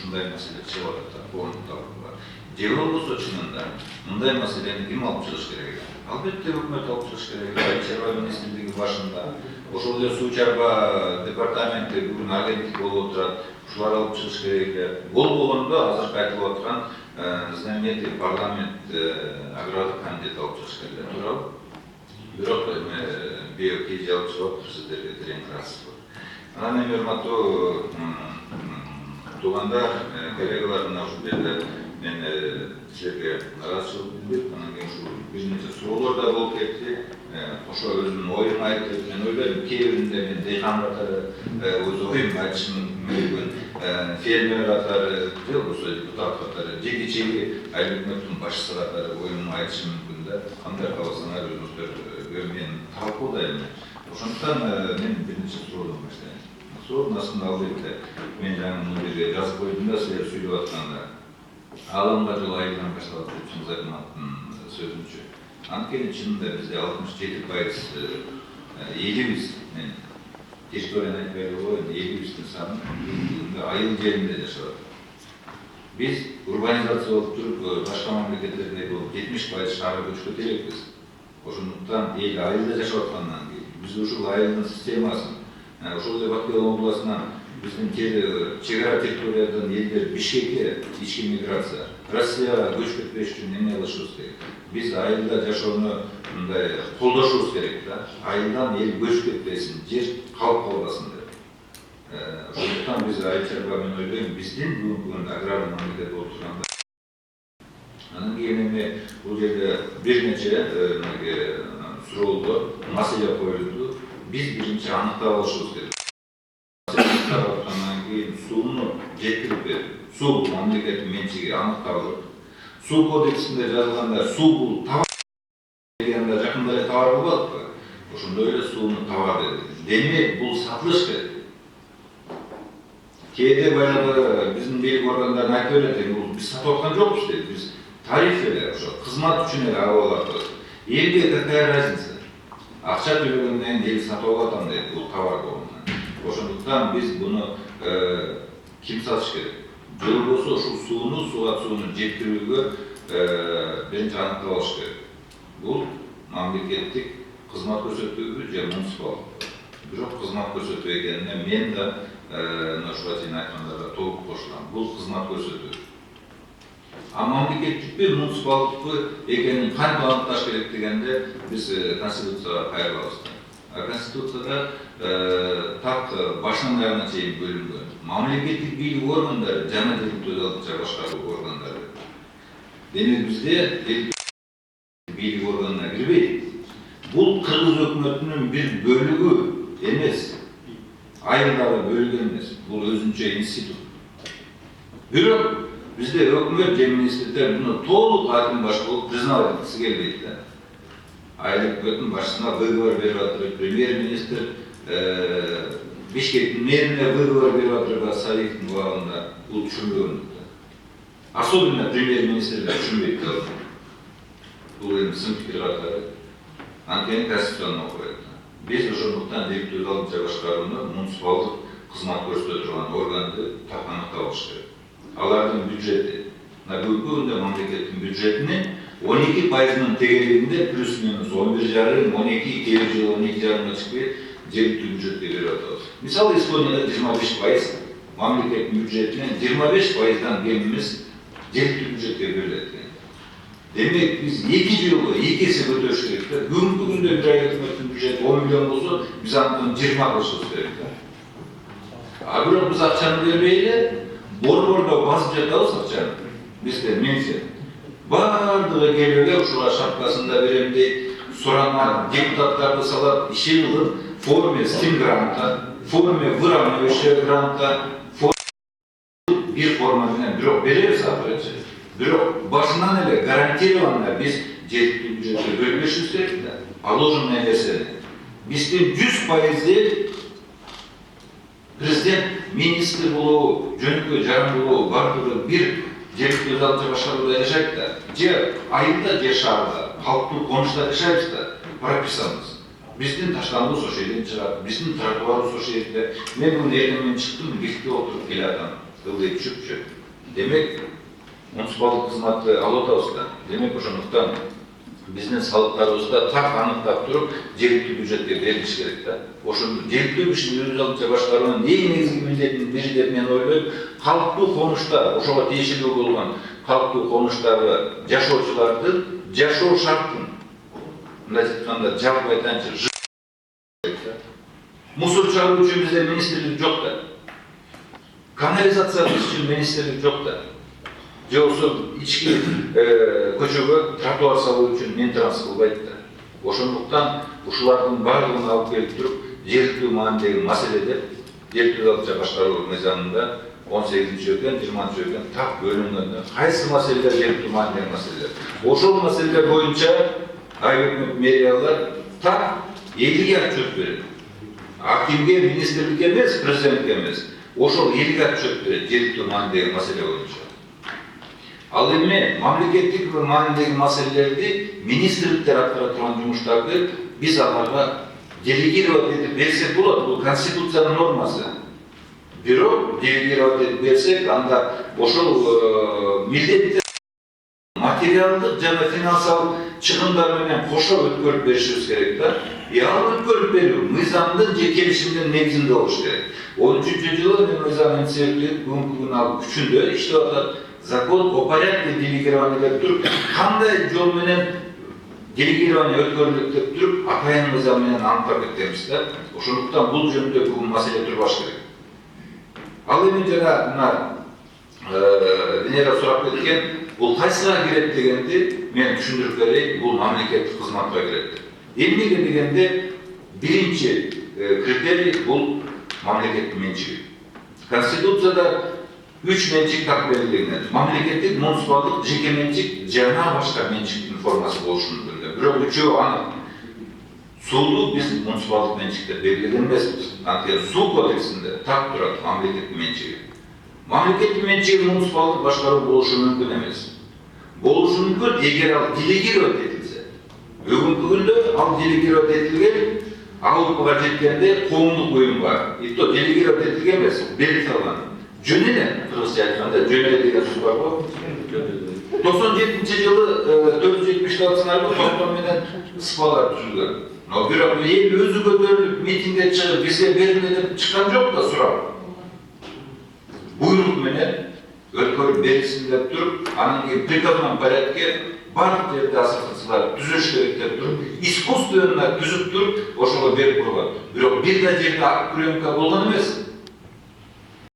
ушундай маселе чыгып атат, орнукталган. Же болбосо чынында мындай маселени ким алып чыгыш керек? Албетте өкмөт алып чыгыш керек. Айыл чарба министрлиги башында, ошол эле суу чарба департаменти бүгүн агенттик болуп отурат. Ушулар алып чыгыш керек. Болбогондо азыркы айтылып аткан знаменитый парламент агрардык комитет алып чыгыш керек. Туурабы? Бирок биокей алып чыгып сиздерге терең карашсыз. Анан эми урматтуу туугандар, коллегалар, мына ушул жерде мен силерге ыраазычылык билдирип, анан кийин ушул бир нече суроолор да болуп кетти. Ошо өзүмдүн оюмду айтып, мен ойлойм, кээ биринде мен дыйкан катары өз оюмду айтышым мүмкүн. Фермер катары, же болбосо депутат катары, же кичиги айыл өкмөттүн башчысы катары оюмду айтышым мүмкүн да. Кандай кааласаңар өзүңүздөр мен талкуудайм. Ошондуктан мен бир нече суроодан баштайм. Суроонун астында албетте мен жаңы мына жерге жазып койдум да, силер сүйлөп атканда алымга жыл айылдан башталат деп Чыңгыз Айтматовдун сөзүнчө. Анткени чынында бизде 67% элибиз, мен территорияны айтпай эле коеюн, элибиздин саны айыл жеринде жашап. Биз урбанизация болуп туруп, башка мамлекеттердей болуп 70% шаарга көчкө элекпиз. Ошондуктан эл айылда жашап аткандан кийин биз ушул айылдын системасын, ошол эле Бакыйкал областынан биздин чек ара территориядан элдер Бишкекке ички миграция, Россияга көчүп кетпеш үчүн эмне кылышыбыз керек? Биз айылда жашоону мындай колдошубуз керек да. Айылдан эл көчүп кетпесин, жер калып калбасын деп. Ошондуктан биз айыл чарба, мен ойлойм, биздин бүгүнкү күндө агрардык мамлекет болуп турганда. Анан кийин эми бул жерде бир нече суроолдор, маселе коюлду. Биз биринчи аныктап алышыбыз керек. Андан кийин сууну жеткирип берип, суу бул мамлекеттин менчиги аныкталып, суу кодексинде жазылганда суу бул товар дегенде жакында эле товар болбодуппу? Ошондой эле сууну товар деди. Демек бул сатылыш керек. Кээде баягы биздин бийлик органдары айтып берет, бул биз сатып аткан жокпуз дейт. Биз тариф эле, ошо кызмат үчүн эле алып алабыз. Элге какая разница? Акча төлөгөндөн кийин эл сатып алып атам дейт бул товар болгондон. Ошондуктан биз буну ким сатыш керек? Же болбосо ушул сууну жеткирүүгө биринчи аныктап алыш керек. Бул мамлекеттик кызмат көрсөтүүбү же муниципалдык. Бирок кызмат көрсөтүү экенине мен да ушуга чейин айткандарга толук кошулам. Бул кызмат көрсөтүү. А мамлекеттикпи, муниципалдыкпы экенин кантип аныкташ керек дегенде биз Конституцияга кайрылабыз. Конституцияда так башынан аягына чейин бөлүнгөн. Мамлекеттик бийлик органдары жана жергиликтүү өзү башкаруу органдары. Демек бизде бийлик органына кирбейт. Бул кыргыз өкмөтүнүн бир бөлүгү эмес. Айылдагы бөлүгү эмес. Бул өзүнчө институт. Бирок бизде өкмөт же министрликтер буну толук аким баш болуп признавать эткиси келбейт да. Айыл өкмөтүнүн башчысына выговор берип атыр, премьер-министр Бишкектин мэрине выговор берип атыр, Сариевдин убагында. Бул түшүнбөгөн. Особенно премьер-министрлер түшүнбөйт да. Бул эми сын пикир катары. Анткени Конституцияны окуйт. Биз ошондуктан жергиликтүү өзү башкарууну муниципалдык кызмат көрсөтө турган органды так аныктап алыш керек. Алардын бюджети, на бүгүнкү күндө мамлекеттин бюджетинин 12%-нын тегерегинде плюс-минус 11,5, 12, кээ жыл 12,5 чыкпайт жергиликтүү бюджетке берип атабыз. Мисалы Эстонияда 25% мамлекеттин бюджетинен 25%дан кем эмес жергиликтүү бюджетке берилет. Демек биз 2 жылга 2 эсе көтөрүш керек да. Бүгүнкү күндө бир айыл өкмөттүн бюджети 10 миллион болсо, биз аны 20 кылышыбыз керек да. А бирок биз акчаны бербей эле борбордо басып жатабыз акчаны. Бизде менчи бардыгы келип ушуга шапкасында берем дейт, сурана депутаттарды салат, иши кылып форме стимгранта, форме выравнивающего гранта, бир форма менен бирок беребиз акчаны. Бирок башынан эле гарантированно биз жергиликтүү бюджетке бөлүшүбүз керек да. Положенный нерсени. Биздин 100% президент, министр болобу, жөнөкөй жаран болобу, бардыгы бир жергиликтүү өзү башкарууда жашайт да. Же айылда, же шаарда, калктуу конушта жашайбыз да, прописаныбыз. Биздин таштаныбыз ошол жерден чыгат, биздин тротуарыбыз ошол жерде. Мен бүгүн эртең менен чыктым, лифтте отуруп келатам. ылдый түшүпчү. Демек, муниципалдык кызматты алып атабызда. Демек, ошондуктан биздин салыктарыбызда так аныктап туруп, жергиликтүү бюджетке берилиш керек да. Ошону жергиликтүү бюджет башкаруунун эң негизги милдетинин бири деп мен ойлойм, калктуу конуштар, ошого тиешелүү болгон калктуу конуштагы жашоочулардын жашоо шартын, мындай айтканда, жалпы айтайынчы, мусор чыгаруу үчүн бизде министрлик жок да. Канализация үчүн министрлик жок да. Же болсо ички көчөгө тротуар салуу үчүн Минтранс кылбайт да. Ошондуктан ушулардын баардыгын алып келип туруп, жергиликтүү маанидеги маселеде жергиликтүү далча башкаруу мыйзамында 18-өкөн, 20-өкөн так бөлүнгөндө кайсы маселелер жергиликтүү маанидеги маселелер. Ошол маселелер боюнча өкмөт мэриялар так элге отчет берет. Акимге, министрликке эмес, президентке эмес. Ошол элге отчет берет жергиликтүү маанидеги маселе боюнча. Ал эми мамлекеттик маанидеги маселелерди министрликтер аткара турган жумуштарды биз аларга делегировать этип берсек болот. Бул конституциянын нормасы. Бирок делегировать этип берсек, анда ошол милдеттер материалдык жана финансалык чыгымдар менен кошо өткөрүп беришибиз керек да. Ал өткөрүп берүү мыйзамдын же келишимдин негизинде болуш керек. 13-жылы мен мыйзам институты бүгүнкү күнү алып күчүндө иштеп атат. Закон о порядке делегирования деп туруп, кандай жол менен делегирование өткөрүлөт деп туруп, атайын мыйзам менен аныктап кетебиз да. Ошондуктан бул жөнүндө бүгүн маселе турбаш керек. Ал эми жана мына Венера сурап кеткен, бул кайсыга кирет дегенди мен түшүндүрүп берейин, бул мамлекеттик кызматка кирет. Эмнеге дегенде, биринчи критерий бул мамлекеттин менчиги. Конституцияда 3 менчик так белгиленген. Мамлекеттик, муниципалдык, жеке менчик, жана башка менчиктин формасы болушу мүмкүн. Бирок үчөө анык. Сууну биз муниципалдык менчикте белгилеген эмеспиз. Анткени суу кодексинде так турат мамлекеттин менчиги. Мамлекеттин менчиги муниципалдык башкаруу болушу мүмкүн эмес. Болушу мүмкүн, эгер ал делегировать этилсе. Бүгүнкү күндө ал делегировать этилген, алыпка жеткенде коомдук уюмга, и то делегировать этилген эмес, берип салган. Жөн эле, кыргызча айтканда, жөн эле деген сөз бар го. 97-жылы 476 сыңарбы токтом менен СПАлар түзүлгөн. Но бирок эл өзү көтөрүлүп митингге чыгып, бизге бериле деп чыккан жок да сурап. Буйрук менен өткөрүп берилсин деп туруп, анан кийин приказном порядке бардык жерде ассоциациялар түзүш керек деп туруп, искусственно түзүп туруп, ошого берип койгон. Бирок бир да жерде ак приемка болгон эмес.